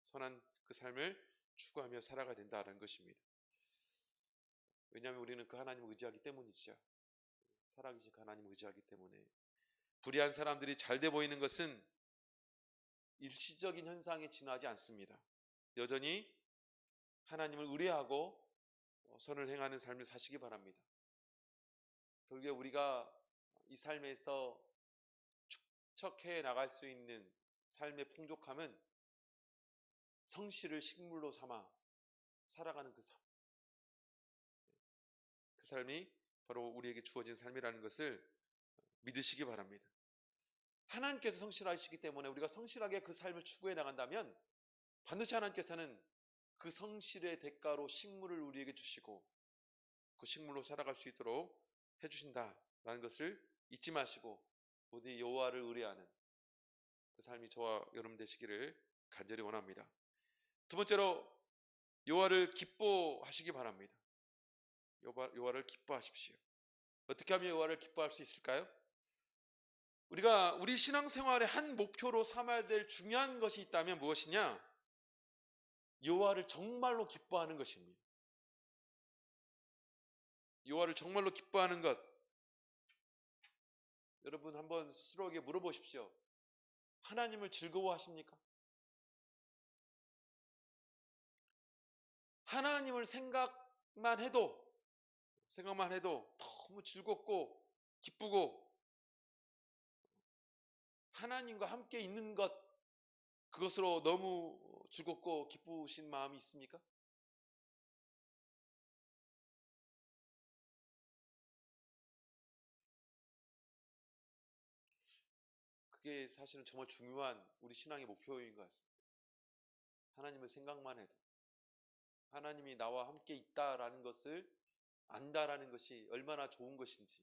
선한 그 삶을 추구하며 살아가야 된다는 것입니다. 왜냐하면 우리는 그 하나님을 의지하기 때문이죠. 살아계신 그 하나님을 의지하기 때문에. 불의한 사람들이 잘돼 보이는 것은 일시적인 현상에 지나지 않습니다. 여전히 하나님을 의뢰하고 선을 행하는 삶을 사시기 바랍니다. 결국에 우리가 이 삶에서 축적해 나갈 수 있는 삶의 풍족함은 성실을 식물로 삼아 살아가는 그 삶, 그 삶이 바로 우리에게 주어진 삶이라는 것을 믿으시기 바랍니다. 하나님께서 성실하시기 때문에 우리가 성실하게 그 삶을 추구해 나간다면 반드시 하나님께서는 그 성실의 대가로 식물을 우리에게 주시고 그 식물로 살아갈 수 있도록 해주신다라는 것을 잊지 마시고 모두 여호와를 의뢰하는 그 삶이 저와 여러분 되시기를 간절히 원합니다. 두 번째로 여호와를 기뻐하시기 바랍니다. 여호와를 기뻐하십시오. 어떻게 하면 여호와를 기뻐할 수 있을까요? 우리가 우리 신앙생활의 한 목표로 삼아야 될 중요한 것이 있다면 무엇이냐? 여호와를 정말로 기뻐하는 것입니다. 여호와를 정말로 기뻐하는 것. 여러분 한번 스스로에게 물어보십시오. 하나님을 즐거워하십니까? 하나님을 생각만 해도 너무 즐겁고 기쁘고 하나님과 함께 있는 것, 그것으로 너무 즐겁고 기쁘신 마음이 있습니까? 그게 사실은 정말 중요한 우리 신앙의 목표인 것 같습니다. 하나님을 생각만 해도 하나님이 나와 함께 있다라는 것을 안다라는 것이 얼마나 좋은 것인지,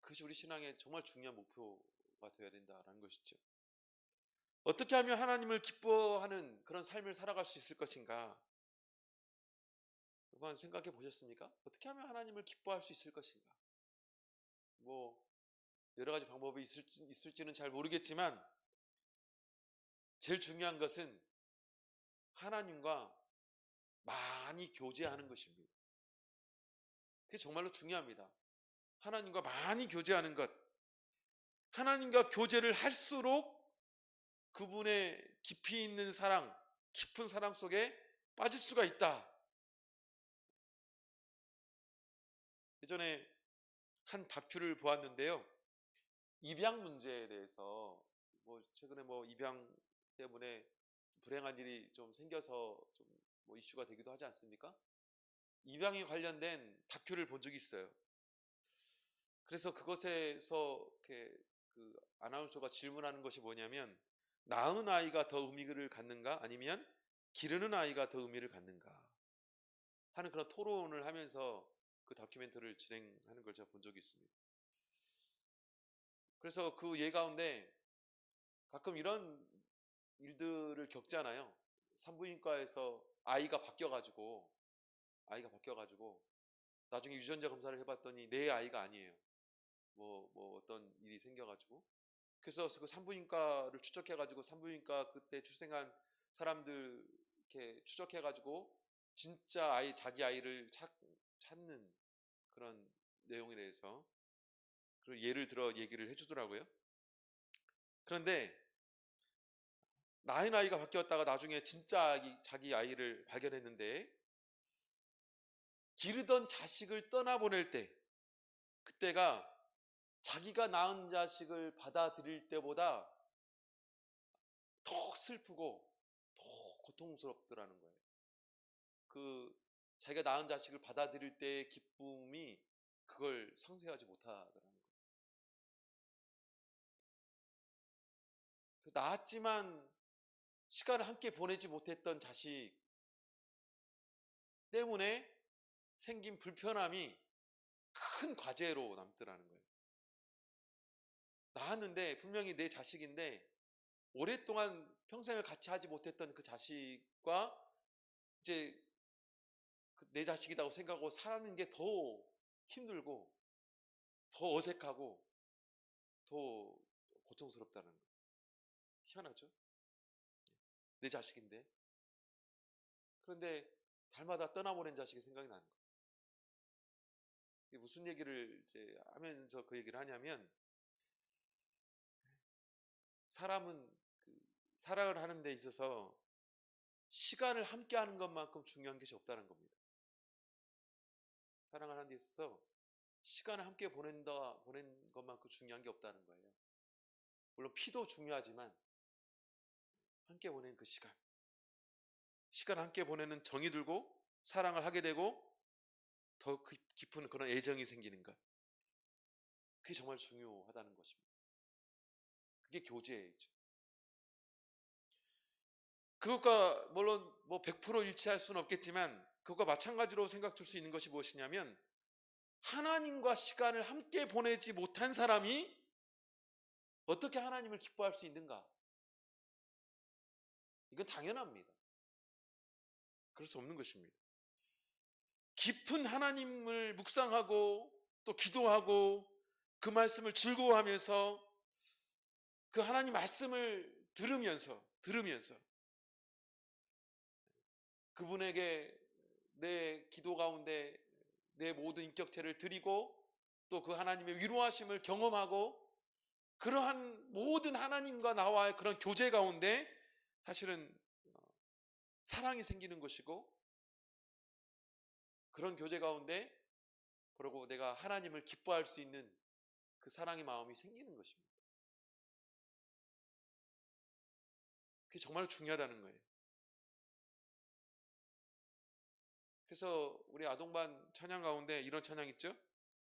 그것이 우리 신앙의 정말 중요한 목표가 되어야 된다라는 것이죠. 어떻게 하면 하나님을 기뻐하는 그런 삶을 살아갈 수 있을 것인가? 한번 생각해 보셨습니까? 어떻게 하면 하나님을 기뻐할 수 있을 것인가? 뭐 여러 가지 방법이 있을지는 잘 모르겠지만 제일 중요한 것은 하나님과 많이 교제하는 것입니다. 그게 정말로 중요합니다. 하나님과 많이 교제하는 것. 하나님과 교제를 할수록 그분의 깊이 있는 사랑, 깊은 사랑 속에 빠질 수가 있다. 예전에 한 다큐를 보았는데요. 입양 문제에 대해서 최근에 입양 때문에 불행한 일이 좀 생겨서 좀 이슈가 되기도 하지 않습니까? 입양에 관련된 다큐를 본 적이 있어요. 그래서 그것에서 이렇게 그 아나운서가 질문하는 것이 뭐냐면, 낳은 아이가 더 의미를 갖는가 아니면 기르는 아이가 더 의미를 갖는가 하는 그런 토론을 하면서 그 다큐멘터리를 진행하는 걸 제가 본 적이 있습니다. 그래서 그 예 가운데 가끔 이런 일들을 겪잖아요. 산부인과에서 아이가 바뀌어가지고 나중에 유전자 검사를 해봤더니 내 아이가 아니에요. 어떤 일이 생겨가지고, 그래서 그 산부인과를 추적해가지고 산부인과 그때 출생한 사람들 이렇게 추적해가지고 진짜 자기 아이를 찾는 그런 내용에 대해서 예를 들어 얘기를 해주더라고요. 그런데 나이가 바뀌었다가 나중에 진짜 자기 아이를 발견했는데, 기르던 자식을 떠나보낼 때, 그때가 자기가 낳은 자식을 받아들일 때보다 더 슬프고 더 고통스럽더라는 거예요. 그 자기가 낳은 자식을 받아들일 때의 기쁨이 그걸 상쇄하지 못하더라는 거예요. 낳았지만 시간을 함께 보내지 못했던 자식 때문에 생긴 불편함이 큰 과제로 남더라는 거예요. 낳았는데 분명히 내 자식인데 오랫동안 평생을 같이 하지 못했던 그 자식과 이제 내 자식이라고 생각하고 사는 게 더 힘들고 더 어색하고 더 고통스럽다는 거예요. 희한하죠? 내 자식인데. 그런데 달마다 떠나보낸 자식이 생각이 나는 거예요. 이게 무슨 얘기를 이제 하면서 그 얘기를 하냐면, 사람은 그 사랑을 하는 데 있어서 시간을 함께 하는 것만큼 중요한 것이 없다는 겁니다. 사랑하는 데 있어서 시간을 함께 보낸 것만큼 중요한 게 없다는 거예요. 물론 피도 중요하지만 함께 보낸 그 시간 함께 보내는 정이 들고 사랑을 하게 되고 더 깊은 그런 애정이 생기는 것, 그게 정말 중요하다는 것입니다. 그게 교제죠. 그것과 물론 뭐 100% 일치할 수는 없겠지만 그것과 마찬가지로 생각 줄 수 있는 것이 무엇이냐면, 하나님과 시간을 함께 보내지 못한 사람이 어떻게 하나님을 기뻐할 수 있는가? 이건 당연합니다. 그럴 수 없는 것입니다. 깊은 하나님을 묵상하고 또 기도하고 그 말씀을 즐거워하면서 그 하나님 말씀을 들으면서 그분에게 내 기도 가운데 내 모든 인격체를 드리고 또 그 하나님의 위로하심을 경험하고, 그러한 모든 하나님과 나와의 그런 교제 가운데 사실은 사랑이 생기는 것이고, 그런 교제 가운데 그리고 내가 하나님을 기뻐할 수 있는 그 사랑의 마음이 생기는 것입니다. 그게 정말 중요하다는 거예요. 그래서 우리 아동반 찬양 가운데 이런 찬양 있죠?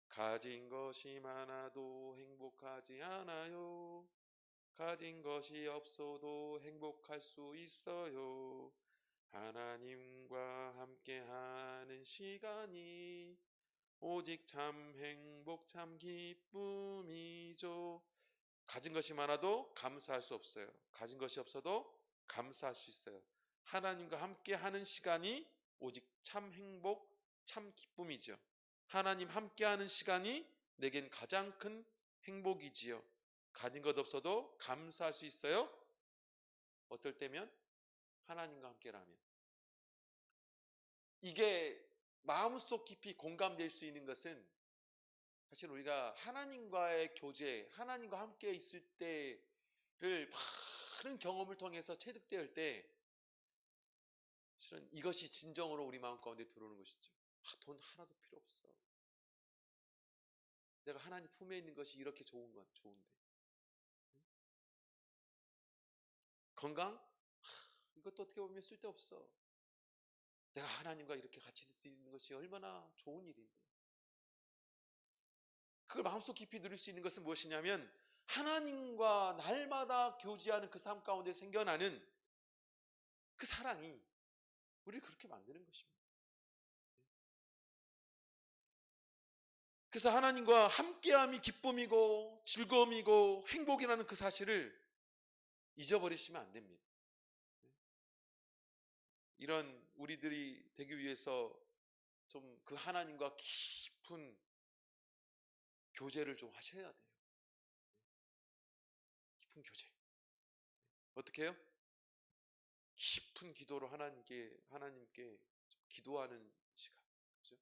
가진 것이 많아도 행복하지 않아요. 가진 것이 없어도 행복할 수 있어요. 하나님과 함께하는 시간이 오직 참 행복 참 기쁨이죠. 가진 것이 많아도 감사할 수 없어요. 가진 것이 없어도 감사할 수 있어요. 하나님과 함께하는 시간이 오직 참 행복 참 기쁨이죠. 하나님 함께하는 시간이 내겐 가장 큰 행복이지요. 가진 것 없어도 감사할 수 있어요. 어떨 때면 하나님과 함께라면. 이게 마음속 깊이 공감될 수 있는 것은 사실 우리가 하나님과의 교제, 하나님과 함께 있을 때를 많은 경험을 통해서 체득될 때 사실은 이것이 진정으로 우리 마음 가운데 들어오는 것이죠. 돈 하나도 필요 없어. 내가 하나님 품에 있는 것이 이렇게 좋은 건 좋은데. 건강? 이것도 어떻게 보면 쓸데없어. 내가 하나님과 이렇게 같이 있을 수 있는 것이 얼마나 좋은 일인데. 그걸 마음속 깊이 누릴 수 있는 것은 무엇이냐면, 하나님과 날마다 교제하는 그 삶 가운데 생겨나는 그 사랑이 우리를 그렇게 만드는 것입니다. 그래서 하나님과 함께함이 기쁨이고 즐거움이고 행복이라는 그 사실을 잊어버리시면 안 됩니다. 이런 우리들이 되기 위해서 좀 그 하나님과 깊은 교제를 좀 하셔야 돼요. 깊은 교제. 어떻게 해요? 깊은 기도로 하나님께 기도하는 시간. 그죠?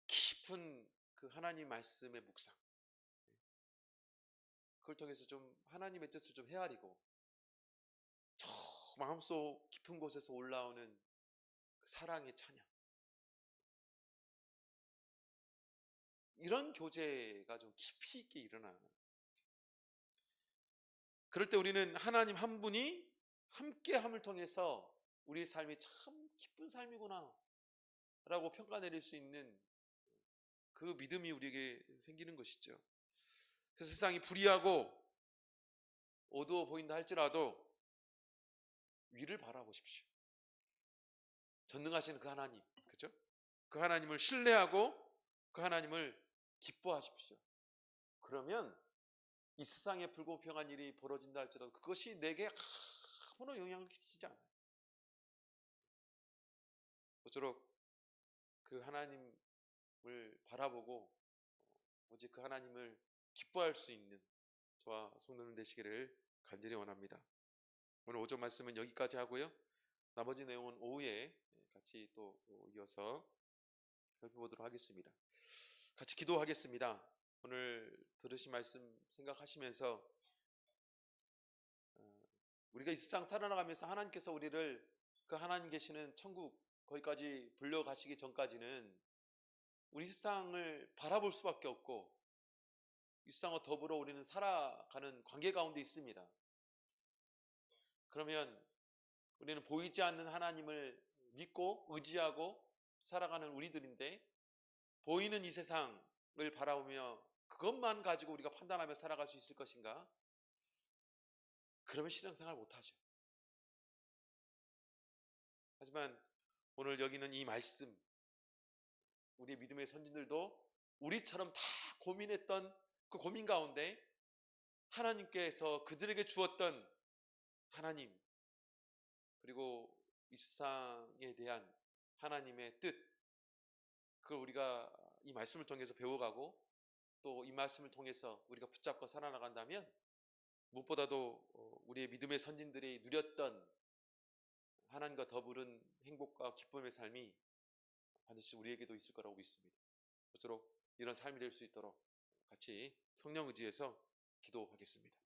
깊은 그 하나님 말씀의 묵상. 그걸 통해서 좀 하나님의 뜻을 좀 헤아리고 저 마음속 깊은 곳에서 올라오는 그 사랑의 찬양. 이런 교제가 좀 깊이 있게 일어나는. 그럴 때 우리는 하나님 한 분이 함께함을 통해서 우리의 삶이 참 기쁜 삶이구나 라고 평가 내릴 수 있는 그 믿음이 우리에게 생기는 것이죠. 그래서 세상이 불의하고 어두워 보인다 할지라도 위를 바라보십시오. 전능하신 그 하나님, 그죠? 그 하나님을 신뢰하고 그 하나님을 기뻐하십시오. 그러면 이 세상에 불공평한 일이 벌어진다 할지라도 그것이 내게 아무런 영향을 끼치지 않아요. 모쪼록 그 하나님을 바라보고 오직 그 하나님을 기뻐할 수 있는 저와 성도님 되시기를 간절히 원합니다. 오늘 오전 말씀은 여기까지 하고요. 나머지 내용은 오후에 같이 또 이어서 살펴보도록 하겠습니다. 같이 기도하겠습니다. 오늘 들으신 말씀 생각하시면서 우리가 이 세상 살아나가면서 하나님께서 우리를 그 하나님 계시는 천국 거기까지 불려가시기 전까지는 우리 세상을 바라볼 수밖에 없고 이 세상과 더불어 우리는 살아가는 관계 가운데 있습니다. 그러면 우리는 보이지 않는 하나님을 믿고 의지하고 살아가는 우리들인데 보이는 이 세상을 바라보며 그것만 가지고 우리가 판단하며 살아갈 수 있을 것인가? 그러면 신앙생활 못하죠. 하지만 오늘 여기는 이 말씀, 우리의 믿음의 선진들도 우리처럼 다 고민했던 그 고민 가운데 하나님께서 그들에게 주었던 하나님, 그리고 이 세상에 대한 하나님의 뜻, 그걸 우리가 이 말씀을 통해서 배워가고 또 이 말씀을 통해서 우리가 붙잡고 살아나간다면 무엇보다도 우리의 믿음의 선진들이 누렸던 하나님과 더불은 행복과 기쁨의 삶이 반드시 우리에게도 있을 거라고 믿습니다. 모쪼록 이런 삶이 될 수 있도록 같이 성령 의지해서 기도하겠습니다.